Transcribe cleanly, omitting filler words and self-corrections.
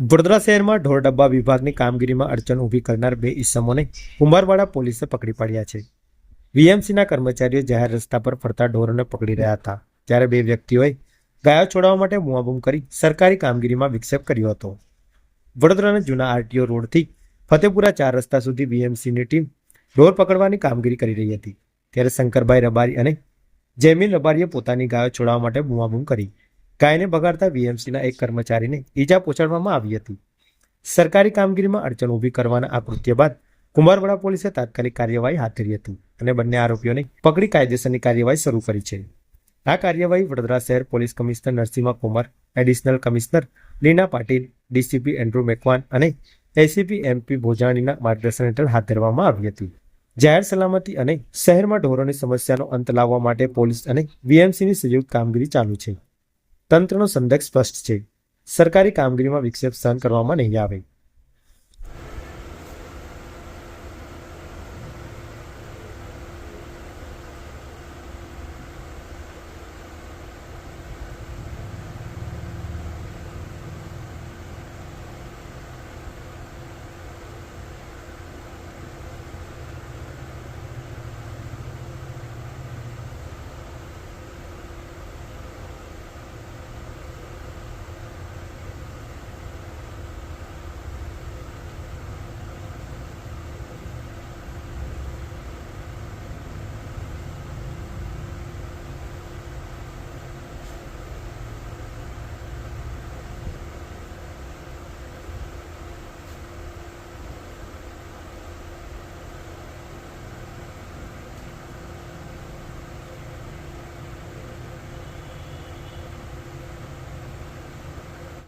વડોદરા શહેરમાં ઢોર ડબ્બા વિભાગની કામગીરીમાં અડચણ ઊભી કરનાર બે ઇસમોને કુંભારવાડા પોલીસે પકડી પાડ્યા છે. વીએમસીના કર્મચારીઓ જાહેર રસ્તા પર ફરતા ઢોરોને પકડી રહ્યા હતા, ત્યારે બે વ્યક્તિઓએ ગાયો છોડાવવા માટે બૂમાબૂમ કરી સરકારી કામગીરીમાં વિક્ષેપ કર્યો હતો. વડોદરાના જૂના આરટીઓ રોડથી ફતેપુરા 4 રસ્તા સુધી વીએમસીની ટીમ ઢોર પકડવાની કામગીરી કરી રહી હતી, ત્યારે શંકરભાઈ રબારી અને જયમીન રબારીએ પોતાની ગાયો છોડાવવા માટે બૂમાબૂમ કરી ગાયને બગાડતા વીએમસીના એક કર્મચારીને ઈજા પહોંચાડવામાં આવી હતી. સરકારી કામગીરીમાં અડચણ ઊભી કરવાના આ કૃત્ય બાદ કુંભારવાડા પોલીસે તાત્કાલિક કાર્યવાહી હાથ ધરી હતી અને બંને આરોપીઓને પકડી કાયદેસરની કાર્યવાહી શરૂ કરી છે. આ કાર્યવાહી વડોદરા શહેર police commissioner Narsinh Kumar, additional commissioner Leena Patil, DCP Andrew Macwan અને એસીપી એમપી ભોજાણીના માર્ગદર્શન હેઠળ હાથ ધરવામાં આવી હતી. જાહેર સલામતી અને શહેરમાં ઢોરોની સમસ્યાનો અંત લાવવા માટે પોલીસ અને વીએમસીની સંયુક્ત કામગીરી ચાલુ છે. તંત્રનો સંદેશ સ્પષ્ટ છે: સરકારી કામગીરીમાં વિક્ષેપ સહન કરવામાં નહીં આવે.